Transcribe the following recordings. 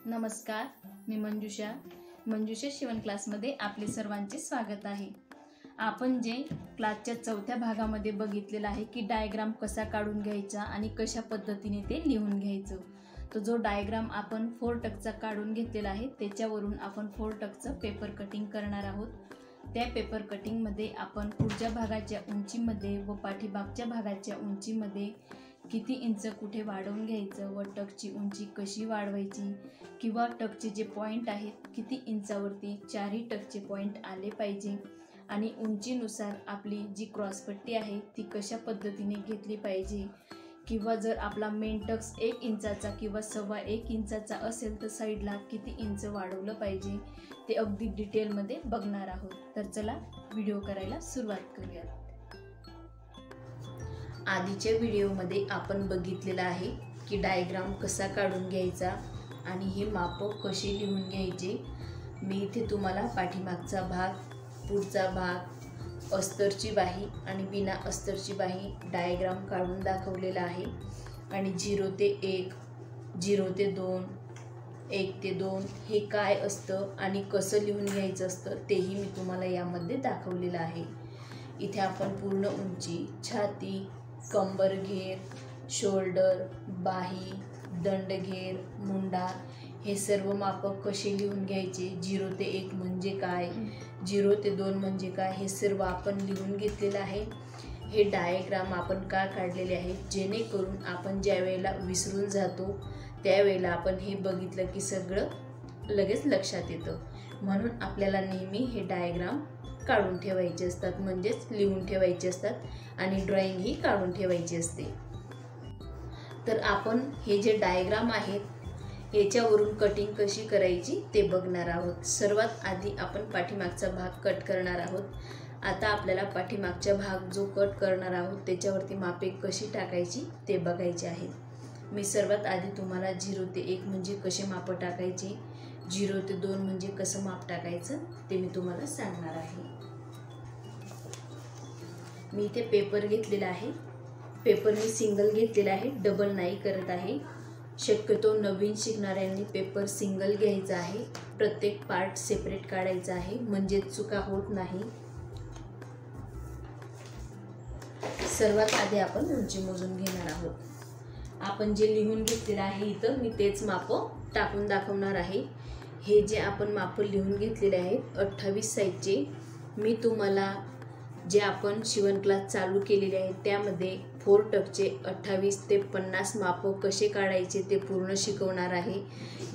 नमस्कार, मी मंजुषा शिवण क्लासमध्ये आपले सर्वांचे स्वागत आहे। आपण जे क्लासच्या चौथ्या भागामध्ये बघितलेला आहे की डायग्राम कसा काढून घ्यायचा आणि कशा पद्धतीने ते लिहून घ्यायचं। तो जो डायग्राम आपण 4 टकचा काढून घेतलेला आहे त्याच्यावरून आपण 4 टकचं पेपर कटिंग करणार आहोत। त्या पेपर कटिंग मध्ये आपण पुढच्या भागाच्या उंचीमध्ये व पाठीमागच्या भागाच्या उंचीमध्ये किती इंच कुठे वाढवून घ्यायचं व टकची उंची कशी वाढवायची किंवा टकचे जे पॉइंट आहेत किती इंचावरती चारही टकचे पॉइंट आले पाहिजे आणि उंचीनुसार आपली जी क्रॉसपट्टी आहे ती कशा पद्धतीने घेतली पाहिजे किंवा जर आपला मेन टक्स 1 इंचाचा किंवा 1.25 इंचाचा असेल तर साईडला किती इंच वाढवलं पाहिजे ते अगदी डिटेलमध्ये बघणार आहोत। तर चला व्हिडिओ करायला सुरुवात करूया। आधीच्या व्हिडिओमध्ये आपण बघितलेला आहे की डायग्राम कसा काढून घ्यायचा आणि हे माप कसे लिहून घ्यायचे। मी इथे तुम्हाला पाठीमागचा भाग, पुढचा भाग, अस्तरची बाही आणि बिना अस्तरची बाही डायग्राम काढून दाखवलेला आहे आणि 0 ते 1, 0 ते 2, 1 ते 2 हे काय असतं आणि कसं लिहून घ्यायचं असतं तेही मी तुम्हाला यामध्ये दाखवलेलं आहे। इथे आपण पूर्ण उंची, छाती, कंबर घेर, शोल्डर, बाही, दंडघेर, मुंडा हे सर्व माप कसे लिहून घ्यायचे, 0 ते 1 म्हणजे काय, 0 ते 2 म्हणजे काय हे सर्व आपण लिहून घेतलेलं आहे। हे डायग्राम आपण का काढलेले आहे जेणेकरून आपण ज्या वेळेला विसरून जातो त्यावेळेला आपण हे बघितलं की सगळं लगेच लक्षात येतं। म्हणून आपल्याला नेहमी हे डायग्राम काढून ठेवायचे असतात, म्हणजेच लिहून ठेवायचे असतात आणि ड्रॉइंग ही काढून ठेवायची असते। तर आपण हे जे डायग्राम आहेत याच्यावरून कटिंग कशी करायची ते बघणार आहोत। सर्वात आधी आपण पाठीमागचा भाग कट करणार आहोत। आता आपल्याला पाठीमागचा भाग जो कट करणार आहोत त्याच्यावरती मापे कशी टाकायची ते बघायचे आहे। मी सर्वात आधी तुम्हाला 0 ते 1 म्हणजे कसे माप टाकायचे, 0 ते 2 म्हणजे कसं माप टाकायचं ते मी तुम्हाला सांगणार आहे। मी इथे पेपर घेतलेला आहे। पेपर मी सिंगल घेतलेला आहे, डबल नाही करत आहे। शक्यतो नवीन शिकणाऱ्यांनी पेपर सिंगल घ्यायचा आहे, प्रत्येक पार्ट सेपरेट काढायचा आहे म्हणजे चुका होत नाही। सर्वात आधी आपण उंची मोजून घेणार आहोत। आपण जे लिहून घेतलेलं आहे इथं मी तेच माप टाकून दाखवणार आहे। हे जे आपण माप लिहून घेतलेले आहेत 28 साईजचे, मी तुम्हाला जे आपण शिवण क्लास चालू केलेले आहे त्यामध्ये 4 टकचे 28 ते 50 माप कसे काढायचे ते पूर्ण शिकवणार आहे,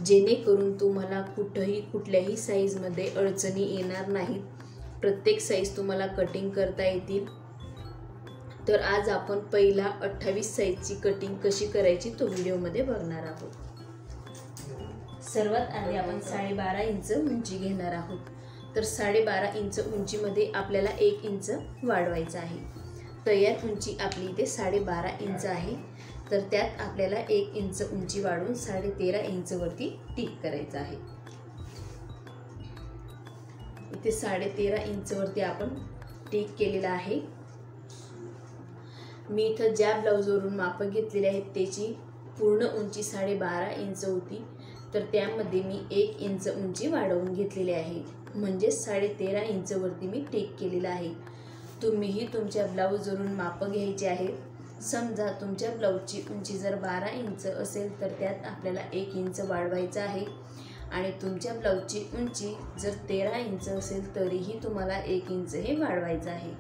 जेणेकरून तुम्हाला कुठल्याही साईजमध्ये अडचणी येणार नाहीत, प्रत्येक साईज तुम्हाला कटिंग करता येतील। तर आज आपण पहिला 28 साईजची कटिंग कशी करायची तो व्हिडिओमध्ये बघणार आहोत। सर्वात आधी आपण 12.5 इंच उंची घेणार आहोत। तर 12.5 इंच उंचीमध्ये आपल्याला 1 इंच वाढवायचं आहे। तयार उंची आपली इथे 12.5 इंच आहे, तर त्यात आपल्याला 1 इंच उंची वाढवून 13.5 इंच वरती टिक करायचं आहे। इथे 13.5 इंच वरती आपण टिक केलेला आहे। मी इथं ज्या ब्लाउजवरून माप घेतलेले आहेत त्याची पूर्ण उंची 12.5 इंच होती, तर त्यामध्ये मी 1 इंच उंची वाढवून घेतलेली आहे, म्हणजे 13.5 इंच वरती मी टिक केलेला आहे। तुम्हीही तुमच्या ब्लाउजवरून माप घ्यायचे आहे। समजा तुमच्या ब्लाउजची उंची जर 12 इंच असेल तर त्यात आपल्याला 1 इंच वाढवायचं आहे आणि तुमच्या ब्लाउजची उंची जर 13 इंच असेल तरीही तुम्हाला 1 इंच हे वाढवायचं आहे।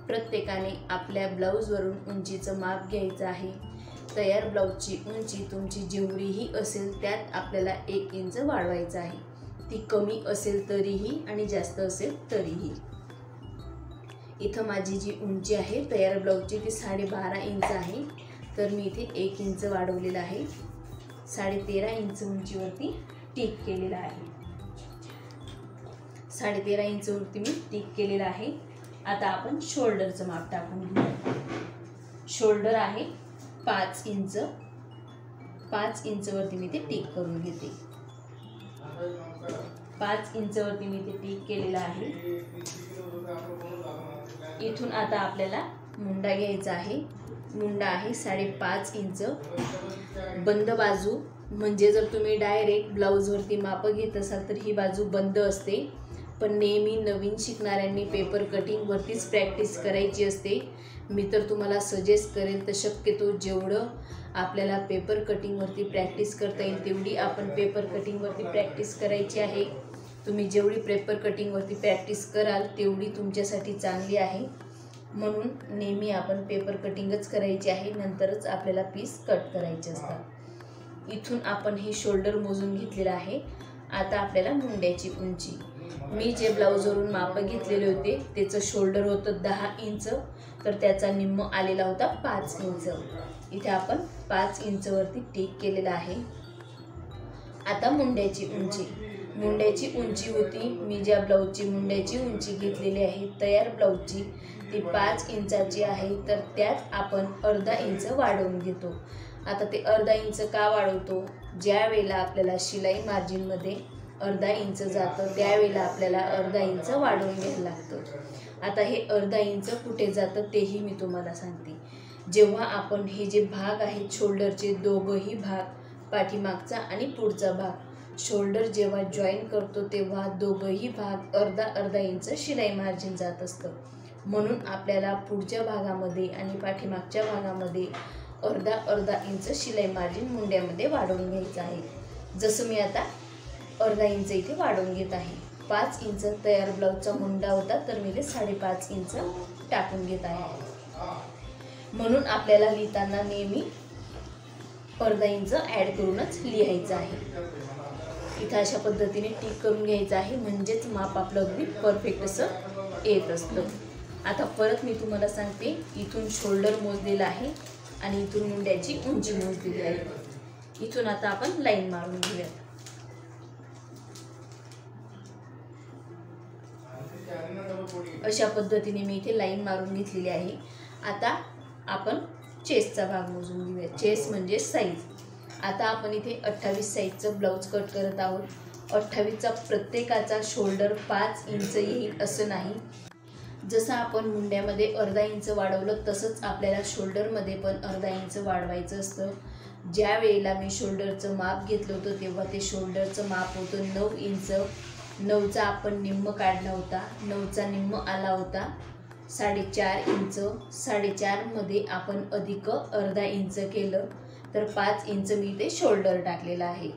प्रत्येकाने आपल्या ब्लाउजवरून उंचीचं माप घ्यायचं आहे। तयार ब्लाउजची उंची तुमची जेवढीही असेल त्यात आपल्याला 1 इंच वाढवायचं आहे, ती कमी असेल तरीही आणि जास्त असेल तरीही। इथं माझी जी उंची आहे तयार ब्लाउजची ती 12.5 इंच आहे, तर मी इथे 1 इंच वाढवलेलं आहे, 13.5 इंच उंचीवरती टिक केलेला आहे। 13.5 इंच वरती मी टिक केलेला आहे। आता आपण शोल्डरचं माप टाकून घेऊ। शोल्डर आहे 5 इंच, 5 इंच वरती मी ते टिक करून घेते। 5 इंच वरती मी ते टिक केलेला आहे। इथून आता आपल्याला मुंडा घ्यायचा आहे। मुंडा आहे 5.5 इंच, बंद बाजू म्हणजे जर तुम्ही डायरेक्ट ब्लाऊजवरती माप घेत असाल तर ही बाजू बंद असते, पण नेहमी नवीन शिकणाऱ्यांनी पेपर कटिंगवरतीच प्रॅक्टिस करायची असते. मी तर तुम्हाला सजेस्ट करेल तर शक्यतो जेवढं आपल्याला पेपर कटिंगवरती प्रॅक्टिस करता येईल तेवढी आपण पेपर कटिंगवरती प्रॅक्टिस करायची आहे. तुम्ही जेवढी पेपर कटिंगवरती प्रॅक्टिस कराल तेवढी तुमच्यासाठी चांगली आहे. म्हणून नेहमी आपण पेपर कटिंगच करायची आहे, नंतरच आपल्याला पीस कट करायचे असतात. इथून आपण हे शोल्डर मोजून घेतलेलं आहे. आता आपल्याला मुंड्याची उंची, मी जे ब्लाऊजवरून माप घेतलेले होते त्याचं शोल्डर होतं 10 इंच, तर त्याचा निम्म आलेला होता 5 इंच. इथे आपण 5 इंचवरती टिक केलेला आहे. आता मुंड्याची उंची, मुंड्याची उंची होती, मी ज्या ब्लाऊजची मुंड्याची उंची घेतलेली आहे तयार ब्लाऊजची ती 5 इंचाची आहे, तर त्यात आपण अर्धा इंच वाढवून घेतो. आता ते अर्धा इंच का वाढवतो, ज्या वेळेला आपल्याला शिलाई मार्जिनमध्ये अर्धा इंच जातं त्यावेळेला आपल्याला अर्धा इंच वाढवून घ्यायला लागतं. आता हे अर्धा इंच कुठे जातं तेही मी तुम्हाला सांगते. जेव्हा आपण हे जे भाग आहेत शोल्डरचे दोघंही भाग, पाठीमागचा आणि पुढचा भाग, शोल्डर जेव्हा जॉईन करतो तेव्हा दोघंही भाग अर्धा अर्धा इंच शिलाई मार्जिन जात असतं. म्हणून आपल्याला पुढच्या भागामध्ये आणि पाठीमागच्या भागामध्ये अर्धा अर्धा इंच शिलाई मार्जिन मुंड्यामध्ये वाढवून घ्यायचं आहे. जसं मी आता अर्धा इंच इथे वाढवून घेत आहे. 5 इंच तयार ब्लाऊजचा मुंडा होता, तर मी ते 5.5 इंच टाकून घेत आहे. म्हणून आपल्याला लिहिताना नेहमी अर्धा इंच ॲड करूनच लिहायचं आहे. इथं अशा पद्धतीने टिक करून घ्यायचं आहे, म्हणजेच माप आपलं अगदी परफेक्ट असं येत असतं. आता परत मी तुम्हाला सांगते, इथून शोल्डर मोजलेलं आहे आणि इथून मुंड्याची उंची मोजलेली आहे. इथून आता आपण लाईन मारून घेऊयात. अशा पद्धतीने मी इथे लाईन मारून घेतलेली आहे. आता आपण चेस्टचा भाग मोजून घेऊया. चेस्ट म्हणजे साईज. आता आपण इथे 28 साईजचं ब्लाऊज कट करत आहोत. 28चा प्रत्येकाचा शोल्डर 5 इंच येईल असं नाही. जसं आपण मुंड्यामध्ये अर्धा इंच वाढवलं तसंच आपल्याला शोल्डरमध्ये पण अर्धा इंच वाढवायचं असतं. ज्या वेळेला मी शोल्डरचं माप घेतलं होतं तेव्हा ते शोल्डरचं माप होतं 9 इंच. 9चा आपण निम्म काढला होता, 9चा निम्म आला होता 4.5 इंच. 4.5 मध्ये आपण अधिक अर्धा इंच केलं तर 5 इंच मी ते शोल्डर टाकलेलं आहे.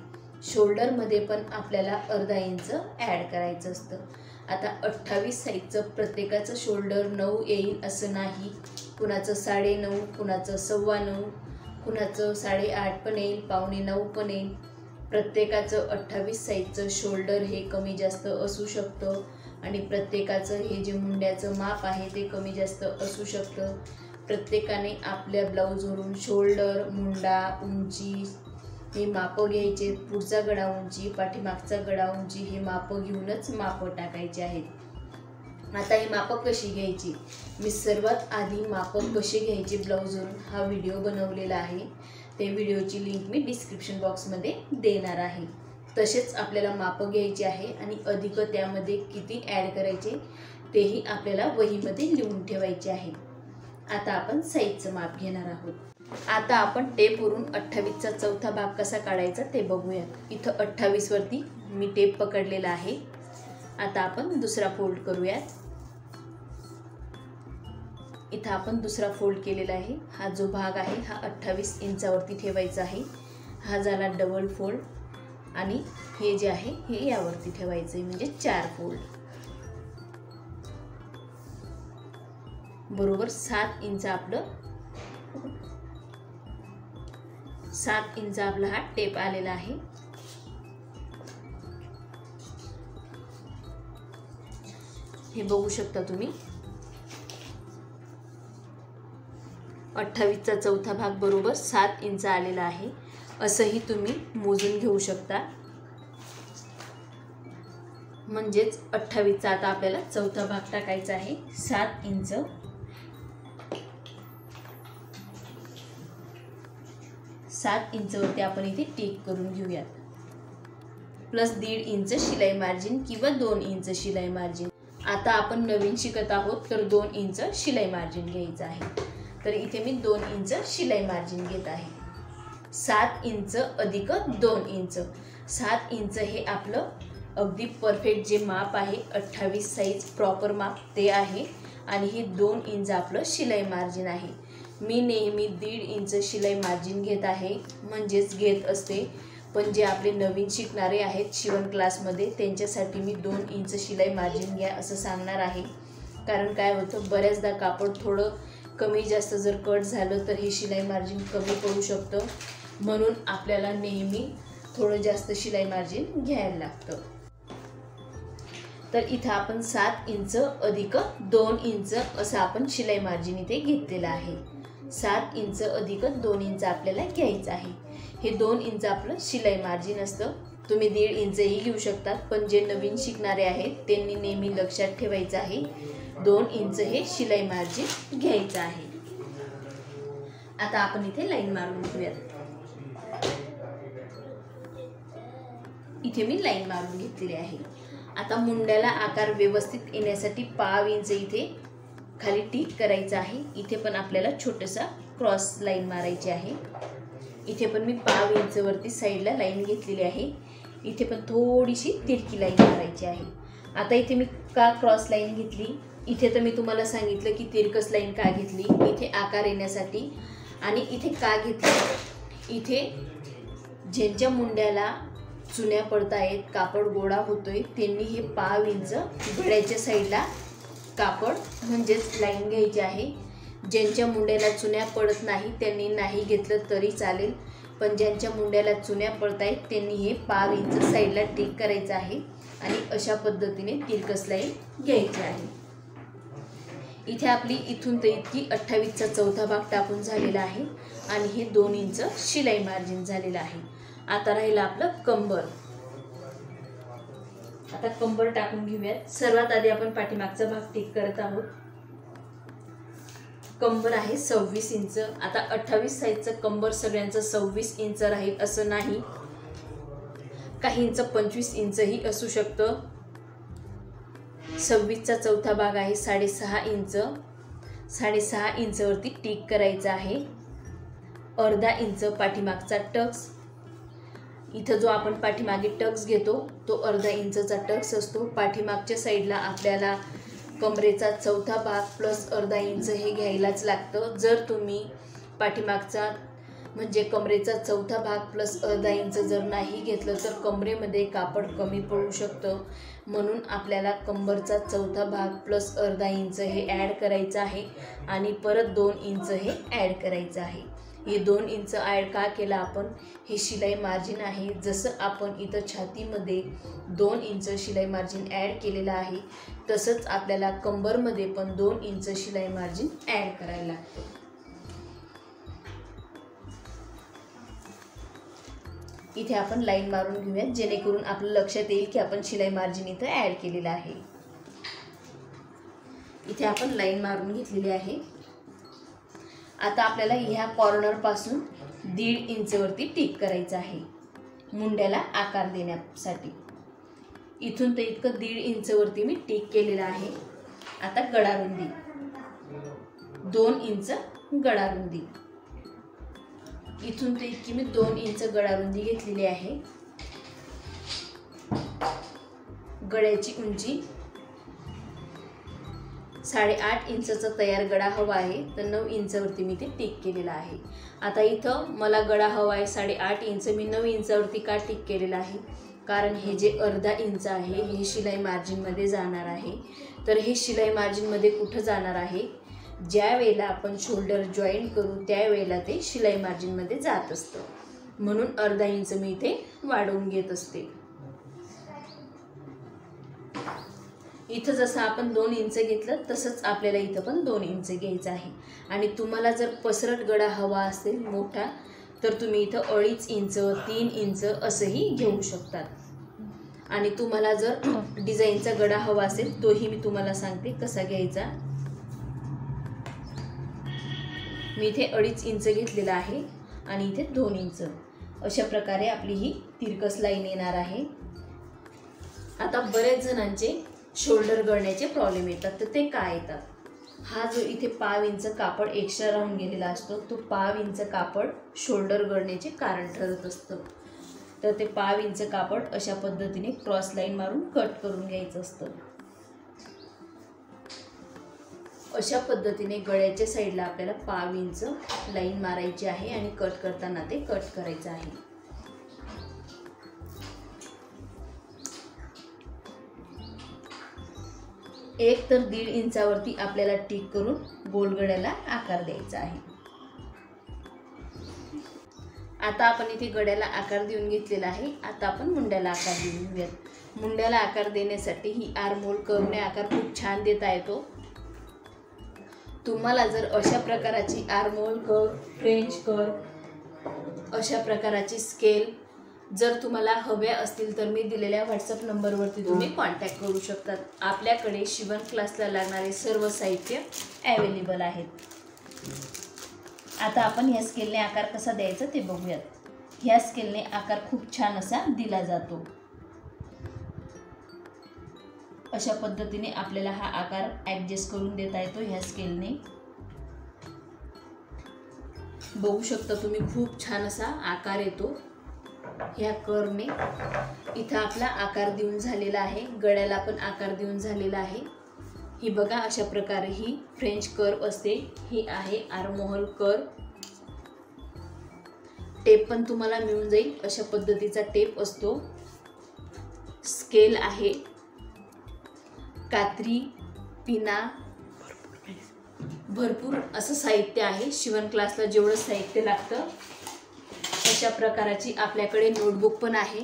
शोल्डरमध्ये पण आपल्याला अर्धा इंच ॲड करायचं असतं. आता 28 साईजचं प्रत्येकाचं शोल्डर 9 येईल असं नाही. कुणाचं 9.5, कुणाचं 9.25, कुणाचं 8.5 पण येईल, 8.25 पण येईल. प्रत्येकाचं 28 साईजचं शोल्डर हे कमी जास्त असू शकतं आणि प्रत्येकाचं हे जे मुंड्याचं माप आहे ते कमी जास्त असू शकतं. प्रत्येकाने आपल्या ब्लाऊजवरून शोल्डर, मुंडा, उंची हे मापं घ्यायचे. पुढचा गळा उंची, पाठीमागचा गळा उंची हे मापं घेऊनच मापं टाकायचे आहेत. आता ही मापं कशी घ्यायची, मी सर्वात आधी मापं कशी घ्यायची ब्लाऊजवरून हा व्हिडिओ बनवलेला आहे. ते व्हिडिओची लिंक मी डिस्क्रिप्शन बॉक्समध्ये देणार आहे. तसेच आपल्याला मापं घ्यायची आहे आणि अधिक त्यामध्ये किती ॲड करायचे तेही आपल्याला वहीमध्ये लिहून ठेवायचे आहे. आता आपण साईजचं माप घेणार आहोत. आता आपण टेपवरून 28चा चौथा भाग कसा काढायचा ते बघूया. इथं 28 वरती मी टेप पकडलेला आहे. आता आपण दुसरा फोल्ड करूयात. इथं आपण दुसरा फोल्ड केलेला आहे. हा जो भाग आहे हा 28 इंचावरती ठेवायचा आहे. हा झाला डबल फोल्ड आणि हे जे आहे हे यावरती ठेवायचं आहे, म्हणजे 4 फोल्ड. बरोबर 7 इंच आपलं 7 इंच आपला हा टेप आलेला आहे. हे बघू शकता तुम्ही. 28चा चौथा भाग बरोबर 7 इंच आलेला आहे. असंही तुम्ही मोजून घेऊ शकता. म्हणजेच 28चा आता आपल्याला चौथा भाग टाकायचा आहे 7 इंच. 7 इंचवरती आपण इथे टिक करून घेऊयात. प्लस 1.5 इंच शिलाई मार्जिन किंवा 2 इंच शिलाई मार्जिन. आता आपण नवीन शिकत आहोत तर 2 इंच शिलाई मार्जिन घ्यायचं आहे. तर इथे मी 2 इंच शिलाई मार्जिन घेत आहे. 7 इंच अधिक 2 इंच. 7 इंच हे आपलं अगदी परफेक्ट जे माप आहे 28 साईज प्रॉपर माप ते आहे. आणि हे 2 इंच आपलं शिलाई मार्जिन आहे. मी नेहमी 1.5 इंच शिलाई मार्जिन घेत आहे, म्हणजेच घेत असते. पण जे आपले नवीन शिकणारे आहेत शिवण क्लासमध्ये त्यांच्यासाठी मी 2 इंच शिलाई मार्जिन घ्या असं सांगणार आहे. कारण काय होतं, बऱ्याचदा कापड थोडं कमी जास्त जर कट झालं तर हे शिलाई मार्जिन कमी पडू शकतं. म्हणून आपल्याला नेहमी थोडं जास्त शिलाई मार्जिन घ्यायला लागतं. तर इथं आपण 7 इंच अधिक 2 इंच असं आपण शिलाई मार्जिन इथे घेतलेलं आहे. 7 इंच अधिक 2 इंच आपल्याला घ्यायचं आहे. हे 2 इंच आपलं शिलाई मार्जिन असतं. तुम्ही 1.5 इंचही घेऊ शकतात, पण जे नवीन शिकणारे आहेत त्यांनी नेहमी लक्षात ठेवायचं आहे 2 इंच हे शिलाई मार्जिन घ्यायचं आहे. आता आपण इथे लाईन मारून घेऊयात. इथे मी लाईन मारून घेतलेली आहे. आता मुंड्याला आकार व्यवस्थित येण्यासाठी 1/2 इंच इथे खाली टिक करायचं आहे. इथे पण आपल्याला छोटंसा क्रॉस लाईन मारायची आहे. इथे पण मी 1/2 इंच वरती साईडला लाईन घेतलेली आहे. इथे पण थोडीशी तिरकी लाईन मारायची आहे. आता इथे मी का क्रॉस लाईन घेतली, इथे तर मी तुम्हाला सांगितलं की तिरकस लाईन का घेतली, इथे आकार येण्यासाठी. आणि इथे का घेतली, इथे ज्यांच्या मुंड्याला चुन्या पडतायत, कापड गोळा होतोय, त्यांनी हे 1/2 इंच गळ्याच्या साईडला कापड म्हणजेच लाईन घ्यायची आहे. ज्यांच्या मुंड्याला चुन्या पडत नाही त्यांनी नाही घेतलं तरी चालेल, पण ज्यांच्या मुंड्याला चुन्या पडतायत त्यांनी हे 1/2 इंच साईडला टिक करायचं आहे आणि अशा पद्धतीने तिरकस लाईन घ्यायची आहे. इथे आपली इथून तर इतकी 28चा चौथा भाग टाकून झालेला आहे आणि हे 2 इंच शिलाई मार्जिन झालेलं आहे. आता राहिलं आपलं कंबर. आता कंबर टाकून घेऊयात. सर्वात आधी आपण पाठीमागचा भाग टिक करत आहोत. कंबर आहे 26 इंच. आता 28 साईजचं कंबर सगळ्यांचं 26 इंच राहील असं नाही, काहींचं 25 इंचही असू शकतं. 26चा चौथा भाग आहे 6.5 इंच. 6.5 इंचवरती टिक करायचं आहे. अर्धा इंच पाठीमागचा टक्स. इथं जो आपण पाठीमागे टक्स घेतो तो अर्धा इंचचा टक्स असतो. पाठीमागच्या साईडला आपल्याला कमरेचा चौथा भाग प्लस अर्धा इंच हे घ्यायलाच लागतं. जर तुम्ही पाठीमागचा म्हणजे कमरेचा चौथा भाग प्लस अर्धा इंच जर नाही घेतलं तर कमरेमध्ये कापड कमी पडू शकतं. म्हणून आपल्याला कंबरचा चौथा भाग प्लस अर्धा इंच हे ॲड करायचं आहे आणि परत 2 इंच हे ॲड करायचं आहे. हे 2 इंच ॲड का केलं आपण, हे शिलाई मार्जिन आहे. जसं आपण इथं छातीमध्ये 2 इंच शिलाई मार्जिन ॲड केलेलं आहे तसंच आपल्याला कंबरमध्ये पण 2 इंच शिलाई मार्जिन ॲड करायला लागतं. इथे आपण लाईन मारून घेऊयात जेणेकरून आपलं लक्षात येईल की आपण शिलाई मार्जिन इथं ॲड केलेलं आहे. इथे आपण लाईन मारून घेतलेली आहे. आता आपल्याला ह्या कॉर्नरपासून 1.5 इंचवरती टिक करायचं आहे मुंड्याला आकार देण्यासाठी. इथून तर इतकं 1.5 इंचवरती मी टिक केलेलं आहे. आता गळारुंदी 2 इंच गळारुंदी. इथून तर इतकी मी 2 इंच गळारुंदी घेतलेली आहे. गळ्याची उंची 8.5 इंचचा तयार गळा हवा आहे तर 9 इंचवरती मी ते टिक केलेलं आहे. आता इथं मला गळा हवा आहे 8.5 इंच, मी 9 इंचवरती का टिक केलेलं आहे, कारण हे जे अर्धा इंच आहे हे शिलाई मार्जिनमध्ये जाणार आहे. तर हे शिलाई मार्जिनमध्ये कुठं जाणार आहे, ज्या वेळेला आपण शोल्डर जॉईंट करू त्यावेळेला ते शिलाई मार्जिनमध्ये जात असतं. म्हणून अर्धा इंच मी इथे वाढवून घेत असते. इथं जसं आपण 2 इंच घेतलं तसंच आपल्याला इथं पण 2 इंच घ्यायचं आहे. आणि तुम्हाला जर पसरट गळा हवा असेल मोठा तर तुम्ही इथं 2.5 इंच 3 इंच असंही घेऊ शकतात. आणि तुम्हाला जर डिझाईनचा गळा हवा असेल तोही मी तुम्हाला सांगते कसा घ्यायचा. मी इथे 2.5 इंच घेतलेला आहे आणि इथे 2 इंच. अशा प्रकारे आपली ही तिरकस लाईन येणार आहे. आता बरेच जणांचे शोल्डर गळण्याचे प्रॉब्लेम येतात, तर ते काय येतात, हा जो इथे 1/2 इंच कापड एक्स्ट्रा राहून गेलेला असतो तो 1/2 इंच कापड शोल्डर गळण्याचे कारण ठरत असतं. तर ते 1/2 इंच कापड अशा पद्धतीने क्रॉस लाईन मारून कट करून घ्यायचं असतं. अशा पद्धतीने गळ्याच्या साईडला आपल्याला 1/2 इंच लाईन मारायची आहे आणि कट करताना ते कट करायचं आहे. एक तर 1.5 इंचावरती आपल्याला टिक करून गोल गळ्याला आकार द्यायचा आहे. आता आपण इथे गळ्याला आकार देऊन घेतलेला आहे. आता आपण मुंड्याला आकार देऊन घेऊयात. मुंड्याला आकार देण्यासाठी ही आर्म होल कर्वने आकार खूप छान देता येतो. तुम्हाला जर अशा प्रकाराची arm hole curve, French curve, अशा प्रकाराची स्केल जर तुम्हाला हव्या असतील तर मी दिलेल्या व्हॉट्सअप नंबरवरती तुम्ही कॉन्टॅक्ट करू शकतात. आपल्याकडे शिवण क्लासला लागणारे सर्व साहित्य अवेलेबल आहेत. आता आपण ह्या स्केलने आकार कसा द्यायचा ते बघूयात. ह्या स्केलने आकार खूप छान असा दिला जातो. अशा पद्धतीने आपल्याला हा आकार ॲडजस्ट करून देता येतो ह्या स्केलने. बघू शकता तुम्ही खूप छान असा आकार येतो ह्या कर्वने. इथं आपला आकार देऊन झालेला आहे. गळ्याला पण आकार देऊन झालेला आहे. ही बघा अशा प्रकारे ही फ्रेंच कर्व असते. ही आहे आर्म होल कर्व. टेप पण तुम्हाला मिळून जाईल अशा पद्धतीचा टेप असतो. स्केल आहे, कात्री, पिना, भरपूर असं साहित्य आहे. शिवण क्लासला जेवढं साहित्य लागतं अशा प्रकाराची आपल्याकडे नोटबुक पण आहे.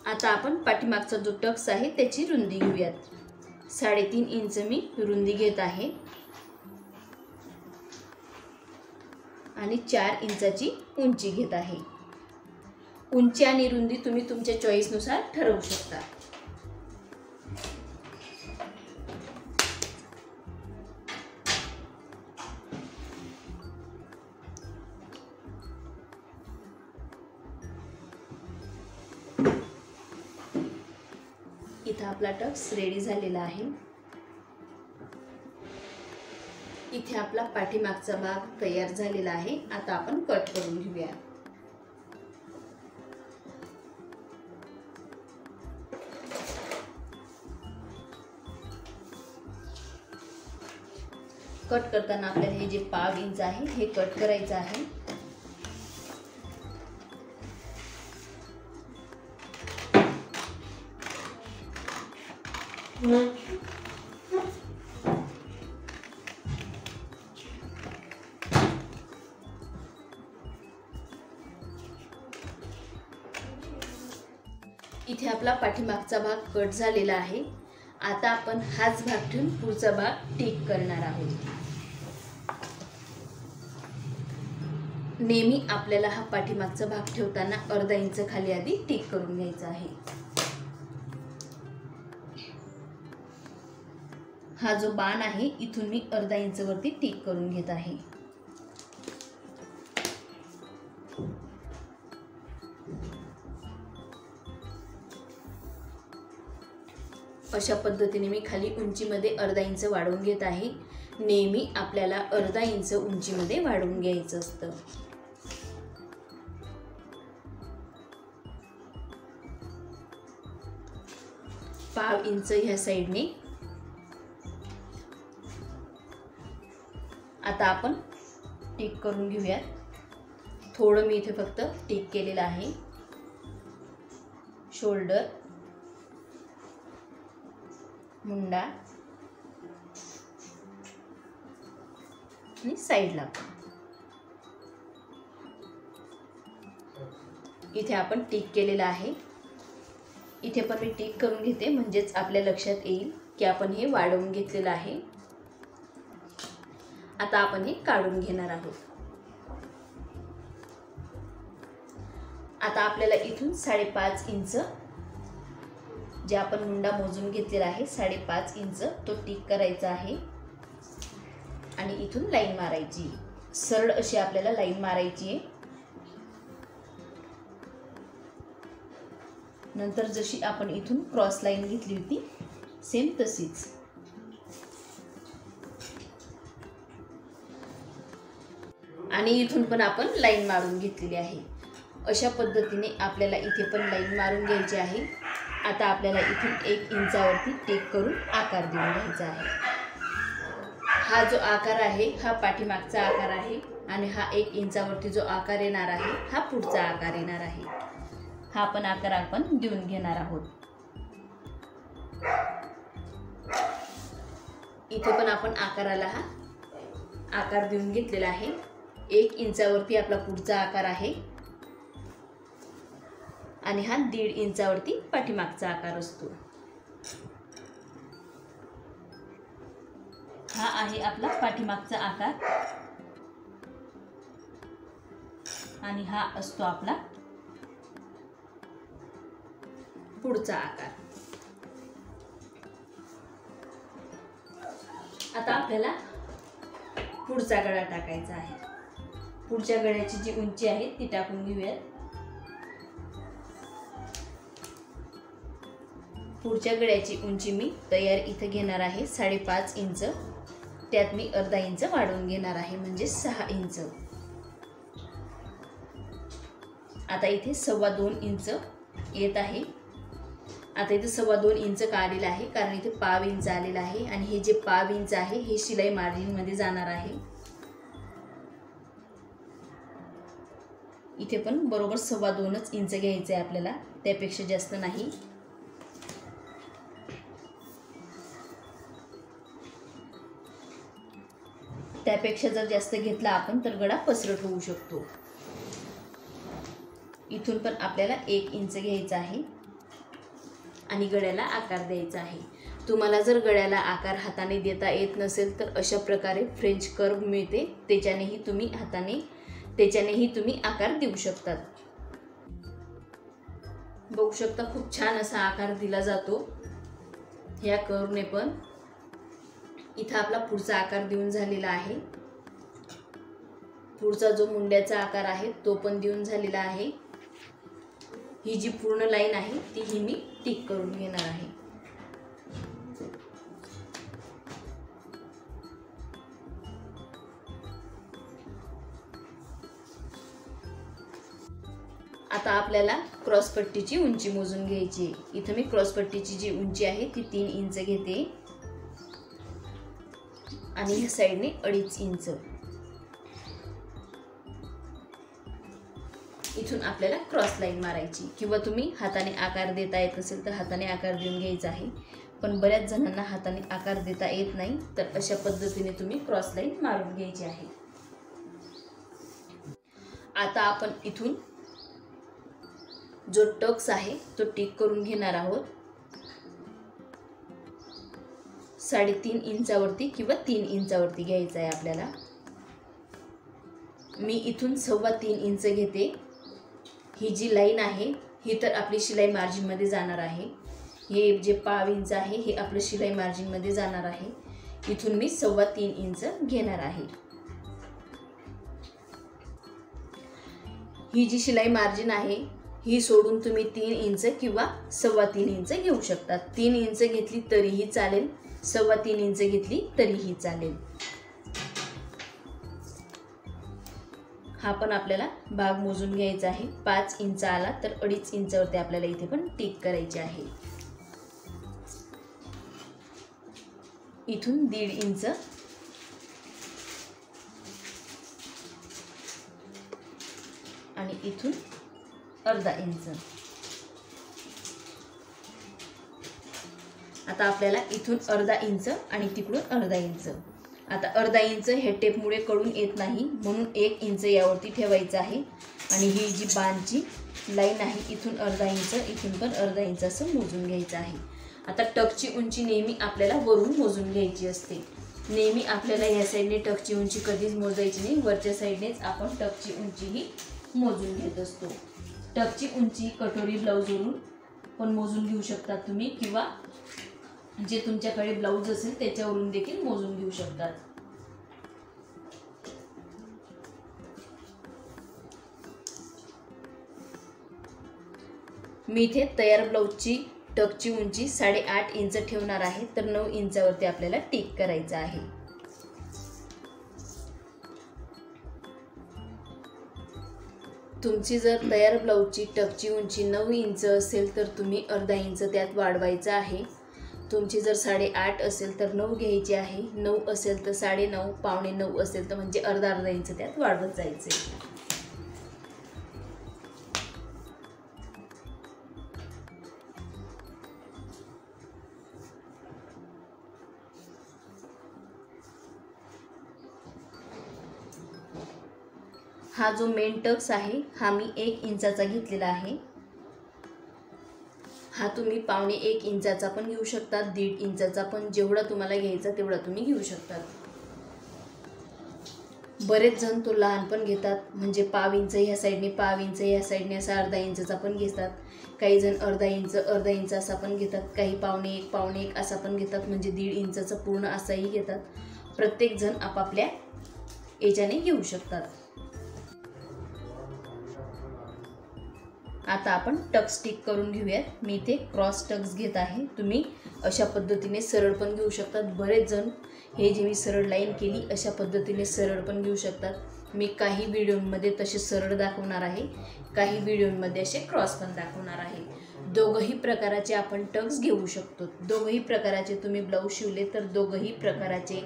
आता आपण पाठीमागचा जो टक्स आहे त्याची रुंदी घेऊयात. 3.5 इंच मी रुंदी घेत आहे आणि 4 इंचाची उंची घेत आहे. उंची आणि रुंदी तुम्ही तुमच्या चॉईसनुसार ठरवू शकता. इथे आपला टक्स रेडी झालेला आहे. इथे आपला पाठीमागचा भाग तयार झालेला आहे. आता आपण कट करून घेऊया. कट करताना आपल्याला हे जे 1/2 इंच आहे हे कट करायचं आहे. इथे आपला पाठीमागचा भाग कट झालेला आहे. आता आपण हाच भाग ठेवून पुढचा भाग टिक करणार आहोत. नेहमी आपल्याला हा पाठीमागचा भाग ठेवताना अर्धा इंच खाली आधी टिक करून घ्यायचा आहे. हा जो बाण आहे इथून मी अर्धा इंच वरती टिक करून घेत आहे. अशा पद्धतीने मी खाली उंचीमध्ये अर्धा इंच वाढवून घेत आहे. नेहमी आपल्याला अर्धा इंच उंचीमध्ये वाढवून घ्यायचं असतं. पाव इंच ह्या साईडने. आता आपण टिक करून घेऊयात. थोडं मी इथे फक्त टिक केलेलं आहे. शोल्डर, मुंडा आणि साईडला इथे आपण टिक केलेलं आहे. इथे पण मी टिक करून घेते म्हणजेच आपल्या लक्षात येईल की आपण हे वाढवून घेतलेलं आहे. आता आपण हे काढून घेणार आहोत. आता आपल्याला इथून 5.5 इंच जे आपण मुंडा मोजून घेतलेला आहे 5.5 इंच तो टिक करायचा आहे आणि इथून लाईन मारायची. सरळ अशी आपल्याला लाईन मारायची आहे. नंतर जशी आपण इथून क्रॉस लाईन घेतली होती सेम तशीच आणि इथून पण आपण लाईन मारून घेतलेली आहे। अशा पद्धतीने आपल्याला इथे पण लाईन मारून घ्यायची आहे। आता आपल्याला इथून 1 इंचावरती टिक करून आकार देऊन घ्यायचा आहे। हा जो आकार आहे हा पाठीमागचा आकार आहे आणि हा 1 इंचावरती जो आकार येणार आहे हा पुढचा आकार येणार आहे। हा पण आकार आपण देऊन घेणार आहोत। इथे पण आपण आकाराला हा आकार देऊन घेतलेला आहे। 1 इंचावरती आपला पुढचा आकार आहे आणि हा 1.5 इंचावरती पाठीमागचा आकार असतो। हा आहे आपला पाठीमागचा आकार आणि हा असतो आपला पुढचा आकार। आता आपल्याला पुढचा गळा टाकायचा आहे। पुढच्या गळ्याची जी उंची आहे ती टाकून घेऊयात। पुढच्या गळ्याची उंची मी तयार इथे घेणार आहे 5.5 इंच, त्यात मी अर्धा इंच वाढवून घेणार आहे म्हणजे 6 इंच। आता इथे 2.25 इंच येत आहे। आता इथे 2.25 इंच काढलेला आहे कारण इथे 1/2 इंच आलेला आहे आणि हे जे 1/2 इंच आहे हे शिलाई मार्जिन मध्ये जाणार आहे। इथे पण बरोबर 2.25 इंच घ्यायचे आहे आपल्याला, त्यापेक्षा जास्त नाही। त्यापेक्षा जर जास्त घेतला आपण तर गळा पसरट होऊ शकतो। इथून पण आपल्याला 1 इंच घ्यायचा आहे आणि गळ्याला आकार द्यायचा आहे। तुम्हाला जर गळ्याला आकार हाताने देता येत नसेल तर अशा प्रकारे फ्रेंच कर्व मिळते, त्याच्यानेही तुम्ही आकार देऊ शकतात। बघू शकता खूप छान असा आकार दिला जातो ह्या कर्वने पण। इथं आपला पुढचा आकार देऊन झालेला आहे। पुढचा जो मुंड्याचा आकार आहे तो पण देऊन झालेला आहे। ही जी पूर्ण लाईन आहे ती ही मी टिक करून घेणार आहे। आता आपल्याला क्रॉस पट्टीची उंची मोजून घ्यायची आहे। इथे मी क्रॉस पट्टीची जी उंची आहे ती 3 इंच घेते आणि ह्या साइडने 2.5 इंच। इथून आपल्याला क्रॉस लाईन मारायची, किंवा तुम्ही हाताने आकार देता येत असेल तर हाताने आकार देऊन घ्यायचा आहे, पण बऱ्याच जणांना हाताने आकार देता येत नाही तर अशा पद्धतीने तुम्ही क्रॉस लाईन मारून घ्यायची आहे। आता आपण इथून जो टक्स आहे तो टिक करून घेणार आहोत 3.5 इंचावरती किंवा 3 इंचावरती घ्यायचा आहे आपल्याला। मी इथून 3.25 इंच घेते। ही जी लाईन आहे ही तर आपली शिलाई मार्जिन मध्ये जाणार आहे। हे जे 1/2 इंच आहे हे आपलं शिलाई मार्जिन मध्ये जाणार आहे। इथून मी 3.25 इंच घेणार आहे। ही जी शिलाई मार्जिन आहे ही सोडून तुम्ही 3 इंच किंवा 3.25 इंच घेऊ शकता। 3 इंच घेतली तरीही चालेल, 3.25 इंच घेतली तरीही चालेल। हा पण आपल्याला भाग मोजून घ्यायचा आहे। 5 इंच आला तर 2.5 इंचावरती आपल्याला इथे पण टिक करायची आहे। इथून 1.5 इंच आणि इथून अर्धा इंच। आता आपल्याला इथून अर्धा इंच आणि तिकडून अर्धा इंच। आता अर्धा इंच हे टेपमुळे कळून येत नाही म्हणून 1 इंच यावरती ठेवायचं आहे आणि ही जी बांधची लाईन आहे इथून अर्धा इंच, इथून पण अर्धा इंच असं मोजून घ्यायचं आहे। आता टकची उंची नेहमी आपल्याला वरून मोजून घ्यायची असते। नेहमी आपल्याला या साइडने टकची उंची कधीच मोजायची नाही, वरच्या साइडनेच आपण टकची उंची ही मोजून घेत असतो। टकची उंची कटोरी ब्लाउजवरून पण मोजून घेऊ शकता तुम्ही, किंवा जे तुमच्याकडे ब्लाउज असेल त्याच्यावरून देखील मोजून घेऊ शकतात। मी इथे तयार ब्लाउजची टकची उंची 8.5 इंच ठेवणार आहे, तर 9 इंचावरती आपल्याला टिक करायचं आहे। तुमची जर तयार ब्लाऊजची टक्सची उंची 9 इंच असेल तर तुम्ही अर्धा इंच त्यात वाढवायचं आहे. तुमची जर 8.5 असेल तर 9 घ्यायची आहे. 9 असेल तर 9.5, पावणे 9 असेल तर म्हणजे अर्धा इंच त्यात वाढवत जायचे. हा जो मेन टक्स आहे हा मी 1 इंचाचा घेतलेला आहे. हा तुम्ही पावणे 1 इंचाचा पण घेऊ शकता, 1.5 इंचाचा पण, जेवढा तुम्हाला घ्यायचा तेवढा तुम्ही घेऊ शकता. बरेच जण तो लहान पण घेतात, म्हणजे पाव इंच ह्या साईडने, पाव इंच ह्या साईडने, असा अर्धा इंचचा पण घेतात. काही जण अर्धा इंच असा पण घेतात, काही पावणे 1 असा पण घेतात, म्हणजे 1.5 इंचाचा पूर्ण असाही घेतात. प्रत्येक जण आपापल्या याच्याने घेऊ शकतात. आता आपण टक्स स्टिक करून घेऊयात. मी इथे क्रॉस टक्स घेत आहे. तुम्ही अशा पद्धतीने सरळ पण घेऊ शकतात. बरेच जण हे जे मी सरळ लाईन केली अशा पद्धतीने सरळ पण घेऊ शकतात. मी काही व्हिडिओमध्ये तसे सरळ दाखवणार आहे, काही व्हिडिओमध्ये असे क्रॉस पण दाखवणार आहे. दोघंही प्रकाराचे आपण टक्स घेऊ शकतो. दोघंही प्रकाराचे तुम्ही ब्लाऊज शिवले तर दोघंही प्रकाराचे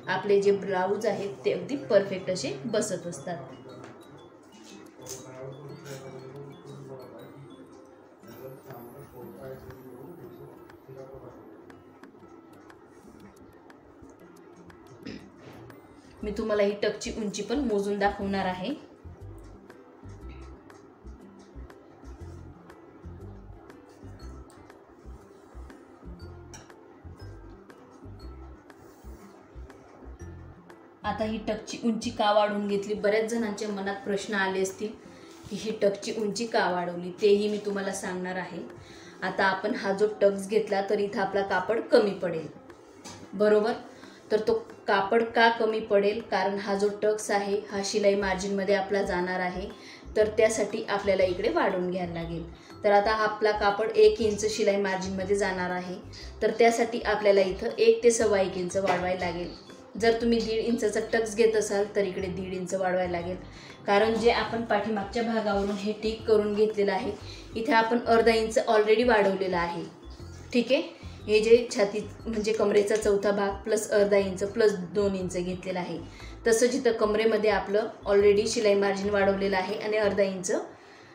आपले जे ब्लाऊज आहेत ते अगदी परफेक्ट असे बसत असतात. मी तुम्हाला ही टक्सची उंची पण मोजून दाखवणार आहे. आता ही टक्सची उंची का वाढवून घेतली? बऱ्याच जणांच्या मनात प्रश्न आले असतील की ही टक्सची उंची का वाढवली, तेही मी तुम्हाला सांगणार आहे. आता आपण हा जो टक्स घेतला तर इथं आपला कापड कमी पडेल, बरोबर? तर तो कापड का कमी पडेल? कारण हा जो टक्स आहे हा शिलाई मार्जिनमध्ये आपला जाणार आहे, तर त्यासाठी आपल्याला इकडे वाढवून घ्यायला लागेल. तर आता आपला कापड 1 इंच शिलाई मार्जिनमध्ये जाणार आहे, तर त्यासाठी आपल्याला इथं 1 ते 1.25 इंच वाढवायला लागेल. जर तुम्ही 1.5 इंचाचा टक्स घेत असाल तर इकडे 1.5 इंच वाढवायला लागेल. कारण जे आपण पाठीमागच्या भागावरून हे टिक करून घेतलेलं आहे, इथे आपण अर्धा इंच ऑलरेडी वाढवलेला आहे. ठीक आहे, हे जे छाती म्हणजे कमरेचा चौथा भाग प्लस अर्धा इंच प्लस 2 इंच घेतलेला आहे. तसंच इथं कमरेमध्ये आपलं ऑलरेडी शिलाई मार्जिन वाढवलेलं आहे आणि अर्धा इंच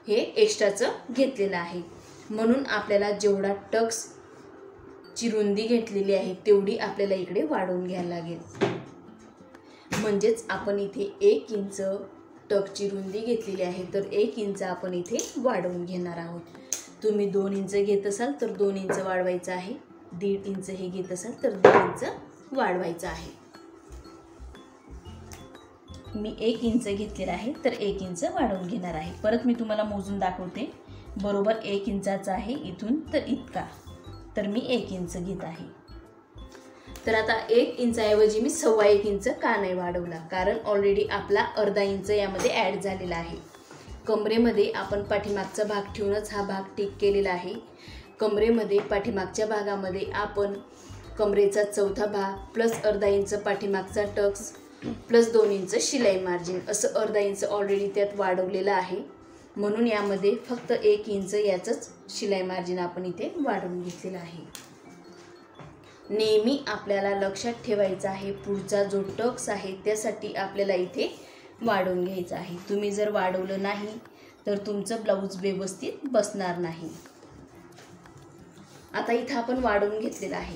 हे एक्स्ट्राचं घेतलेलं आहे. म्हणून आपल्याला जेवढा टक्सची रुंदी घेतलेली आहे तेवढी आपल्याला इकडे वाढवून घ्यायला लागेल. म्हणजेच आपण इथे 1 इंच टक्सची रुंदी घेतलेली आहे, तर 1 इंच आपण इथे वाढवून घेणार आहोत. तुम्ही 2 इंच घेत असाल तर 2 इंच वाढवायचं आहे. 1.5 इंच हे घेत असाल तर 1.5 इंच वाढवायचं आहे. मी 1 इंच घेतलेला आहे तर 1 इंच वाढवून घेणार आहे. परत मी तुम्हाला मोजून दाखवते. बरोबर 1 इंचाचा आहे इथून तर इतका, तर मी 1 इंच घेत आहे. तर आता 1 इंचाऐवजी मी 1.25 इंच का नाही वाढवला? कारण ऑलरेडी आपला अर्धा इंच यामध्ये ॲड झालेला आहे. कमरेमध्ये आपण पाठीमागचा भाग ठेवूनच हा भाग टिक केलेला आहे. कमरेमध्ये पाठीमागच्या भागामध्ये आपण कमरेचा चौथा भाग प्लस अर्धा इंच पाठीमागचा टक्स प्लस 2 इंच शिलाई मार्जिन असं अर्धा इंच ऑलरेडी त्यात वाढवलेलं आहे. म्हणून यामध्ये फक्त 1 इंच याचंच शिलाई मार्जिन आपण इथे वाढवून घेतलेलं आहे. नेहमी आपल्याला लक्षात ठेवायचं आहे पुढचा जो टक्स आहे त्यासाठी आपल्याला इथे वाढवून घ्यायचं आहे. तुम्ही जर वाढवलं नाही तर तुमचं ब्लाऊज व्यवस्थित बसणार नाही. आता इथं आपण वाढवून घेतलेलं आहे.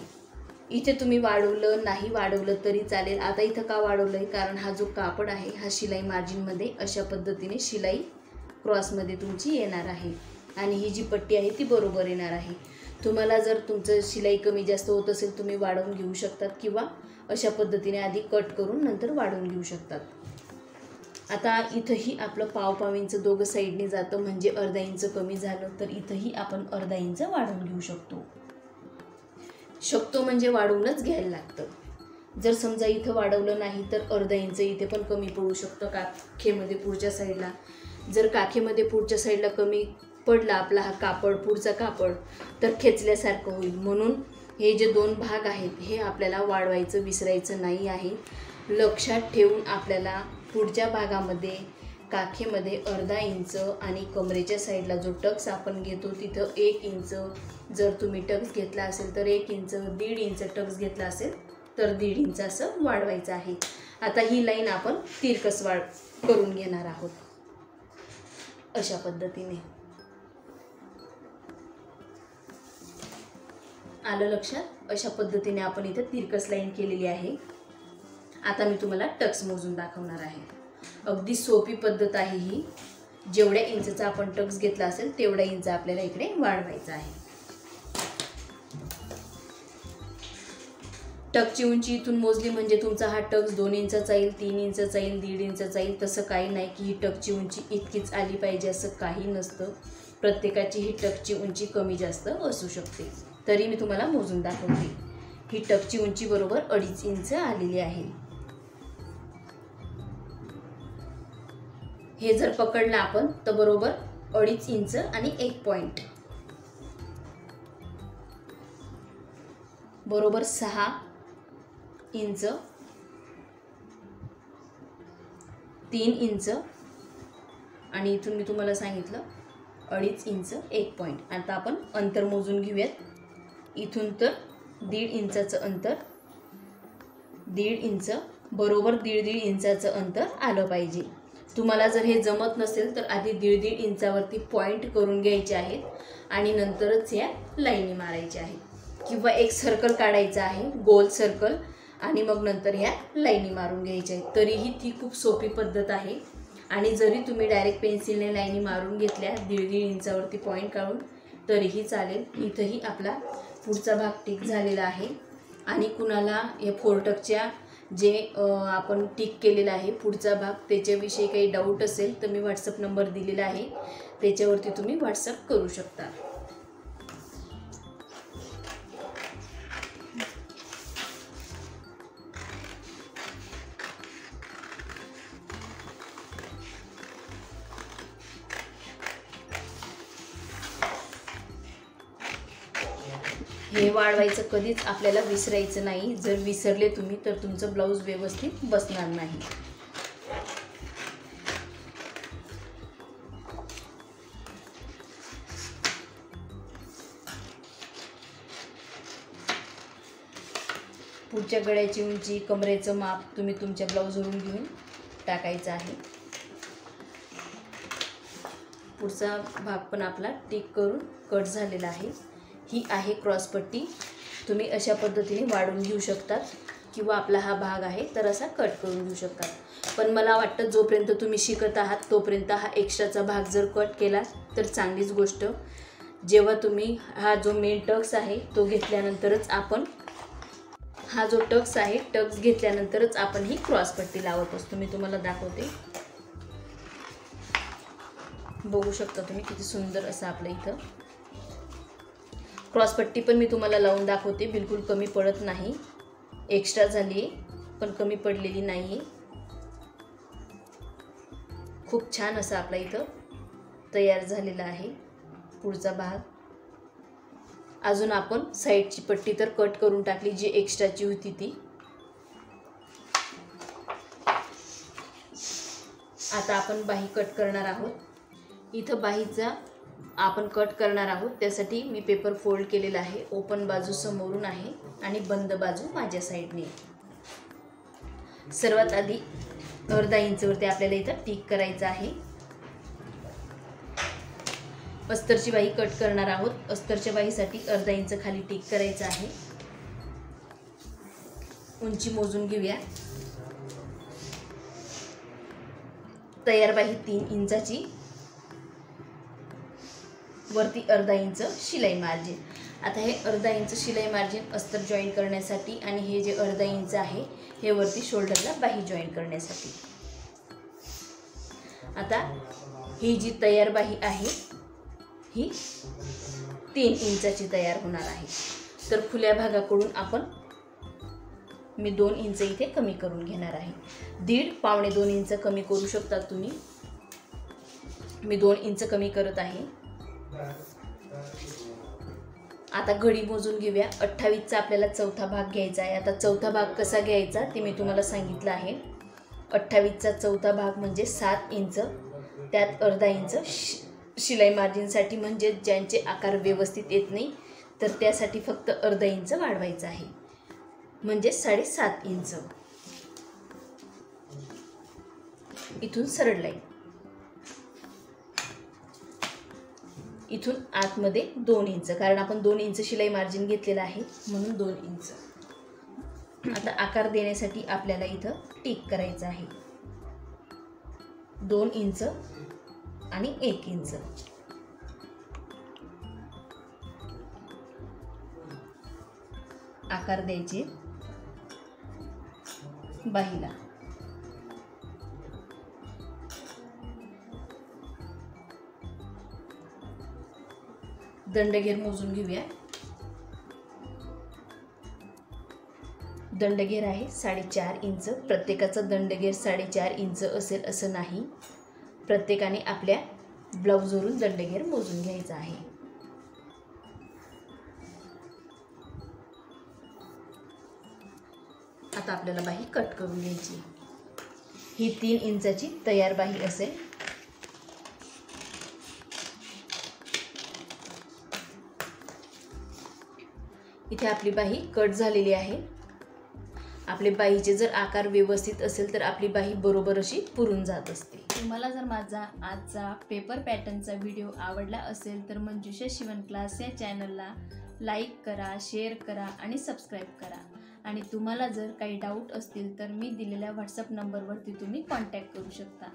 इथे तुम्ही वाढवलं नाही वाढवलं तरी चालेल. आता इथं का वाढवलं आहे? कारण हा जो कापड आहे हा शिलाई मार्जिनमध्ये अशा पद्धतीने शिलाई क्रॉसमध्ये तुमची येणार आहे आणि ही जी पट्टी आहे ती बरोबर येणार आहे. तुम्हाला जर तुमचं शिलाई कमी जास्त होत असेल तुम्ही वाढवून घेऊ शकतात किंवा अशा पद्धतीने आधी कट करून नंतर वाढवून घेऊ शकतात. आता इथंही आपलं पाव इंच दोघं साईडने जातं, म्हणजे अर्धा इंच कमी झालं तर इथंही आपण अर्धा इंच वाढवून घेऊ शकतो म्हणजे वाढवूनच घ्यायला लागतं. जर समजा इथं वाढवलं नाही तर अर्धा इंच इथे पण कमी पडू शकतं काखेमध्ये पुढच्या साईडला. जर काखेमध्ये पुढच्या साईडला कमी पडला आपला हा कापड पुढचा कापड तर खेचल्यासारखं होईल. म्हणून हे जे 2 भाग आहेत हे आपल्याला वाढवायचं विसरायचं नाही आहे. लक्षात ठेवून आपल्याला पुढच्या भागामध्ये काखेमध्ये अर्धा इंच आणि कमरेच्या साईडला जो टक्स आपण घेतो तिथं 1 इंच, जर तुम्ही टक्स घेतला असेल तर 1 इंच, 1.5 इंच टक्स घेतला असेल तर 1.5 इंच असं वाढवायचं आहे. आता ही लाईन आपण तिरकस करून घेणार आहोत अशा पद्धतीने. आलं लक्षात? अशा पद्धतीने आपण इथे तिरकस लाईन केलेली आहे. आता मी तुम्हाला टक्स मोजून दाखवणार आहे. अगदी सोपी पद्धत आहे ही. जेवढ्या इंचचा आपण टक्स घेतला असेल तेवढा इंच आपल्याला इकडे वाढवायचा आहे. टक्सची उंची इथून मोजली म्हणजे तुमचा हा टक्स 2 इंचाचा येईल, 3 इंचाचा येईल, 1.5 इंचाचा येईल. तसं काही नाही की ही टक्सची उंची इतकीच आली पाहिजे असं काही नसतं. प्रत्येकाची ही टक्सची उंची कमी जास्त असू शकते. तरी मी तुम्हाला मोजून दाखवते. ही टक्सची उंची बरोबर 2.5 इंच आलेली आहे. हे जर पकडलं आपण तर बरोबर 2.5 इंच आणि 1 पॉइंट बरोबर 6 इंच, 3 इंच आणि इथून मी तुम्हाला सांगितलं 2.5 इंच 1 पॉइंट. आता आपण अंतर मोजून घेऊयात. इथून तर 1.5 इंचाचं अंतर, 1.5 इंच बरोबर 1.5 इंचाचं अंतर आलं पाहिजे. तुम्हाला जर हे जमत नसेल तर आधी 1.5 इंचावरती पॉइंट करून घ्यायचे आहेत आणि नंतरच या लाईनी मारायच्या आहेत. किंवा एक सर्कल काढायचं आहे, गोल सर्कल, आणि मग नंतर ह्या लाईनी मारून घ्यायच्या आहेत. तरीही ती खूप सोपी पद्धत आहे. आणि जरी तुम्ही डायरेक्ट पेन्सिलने लाईनी मारून घेतल्या 1.5 इंचावरती पॉइंट काढून तरीही चालेल. इथंही आपला पुढचा भाग टिक झालेला आहे. आणि कुणाला या 4 टक्सच्या जे आपण टिक केलेला आहे पुढचा भाग त्याच्याविषयी काही डाऊट असेल तर मी व्हॉट्सअप नंबर दिलेला आहे, त्याच्यावरती तुम्ही व्हॉट्सअप करू शकता. हे वाढवायचं कधीच आपल्याला विसरायचं नाही. जर विसरले तुम्ही तर तुमचं ब्लाऊज व्यवस्थित बसणार नाही. पुढच्या गळ्याची उंची, कमरेचं माप तुम्ही तुमच्या ब्लाऊजवरून घेऊन टाकायचं आहे. पुढचा भाग पण आपला टिक करून कट झालेला आहे. ही आहे क्रॉसपट्टी. तुम्ही अशा पद्धतीने वाढवून घेऊ शकतात किंवा आपला हा भाग आहे तर असा कट करून घेऊ शकतात. पण मला वाटतं जोपर्यंत तुम्ही शिकत आहात तोपर्यंत हा एक्स्ट्राचा भाग जर कट केला तर चांगलीच गोष्ट. जेव्हा तुम्ही हा जो मेन टक्स आहे तो घेतल्यानंतरच आपण हा जो टक्स आहे टक्स घेतल्यानंतरच आपण ही क्रॉसपट्टी लावत असतो. मी तुम्हाला दाखवते. बघू शकता तुम्ही किती सुंदर असं आपलं इथं क्रॉसपट्टी पण मी तुम्हाला लावून दाखवते. बिलकुल कमी पडत नाही. एक्स्ट्रा झाली पण कमी पडलेली नाही. खूप छान असं आपला इथं तयार झालेला आहे पुढचा भाग. अजून आपण साईडची पट्टी तर कट करून टाकली जी एक्स्ट्राची होती ती. आता आपण बाही कट करणार आहोत. इथं बाहीचा आपण कट करणार आहोत. त्यासाठी मी पेपर फोल्ड केलेला आहे. ओपन बाजू समोरून आहे आणि बंद बाजू माझ्या साईडने. सर्वात आधी अर्धा इंचवरती आपल्याला इथं टिक करायचं आहे. अस्तरची बाही कट करणार आहोत. अस्तरच्या बाहीसाठी अर्धा इंच खाली टिक करायचं आहे. उंची मोजून घेऊया. तयार बाही 3 इंचाची, वरती अर्धा इंच शिलाई मार्जिन. आता हे अर्धा इंच शिलाई मार्जिन अस्तर जॉईन करण्यासाठी आणि हे जे अर्धा इंच आहे हे वरती शोल्डरला बाही जॉईन करण्यासाठी. आता ही जी तयार बाही आहे ही 3 इंचाची तयार होणार आहे. तर खुल्या भागाकडून आपण मी 2 इंच इथे कमी करून घेणार आहे. 1.5 पावणे 2 इंच कमी करू शकता तुम्ही. मी 2 इंच कमी करत आहे. आता घडी मोजून घेऊया. 28चा आपल्याला चौथा भाग घ्यायचा आहे. आता चौथा भाग कसा घ्यायचा ते मी तुम्हाला सांगितलं आहे. 28चा चौथा भाग म्हणजे 7 इंच त्यात अर्धा इंच शिलाई मार्जिनसाठी, म्हणजे ज्यांचे आकार व्यवस्थित येत नाही तर त्यासाठी फक्त अर्धा इंच वाढवायचं आहे, म्हणजे 7.5 इंच. इथून सरळ लाईन, इथून आतमध्ये 2 इंच, कारण आपण 2 इंच शिलाई मार्जिन घेतलेलं आहे म्हणून 2 इंच. आता आकार देण्यासाठी आपल्याला इथं टिक करायचं आहे. 2 इंच आणि 1 इंच. आकार द्यायचे बाहीला. दंडघेर मोजून घेऊया. दंडघेर आहे 4.5 इंच. प्रत्येकाचा दंडघेर 4.5 इंच असेल असं नाही, प्रत्येकाने आपल्या ब्लाऊजवरून दंडघेर मोजून घ्यायचा आहे. आता आपल्याला बाही कट करून घ्यायची. ही 3 इंचाची तयार बाही असेल. इथे आपली बाही कट झालेली आहे. आपले बाहीचे जर आकार व्यवस्थित असेल तर आपली बाही बरोबर अशी पुरून जात असते. तुम्हाला जर माझा आजचा पेपर पॅटर्नचा व्हिडिओ आवडला असेल तर मंजुषा शिवण क्लास या चॅनलला लाईक करा, शेअर करा आणि सबस्क्राईब करा. आणि तुम्हाला जर काही डाऊट असतील तर मी दिलेल्या व्हॉट्सअप नंबरवरती तुम्ही कॉन्टॅक्ट करू शकता.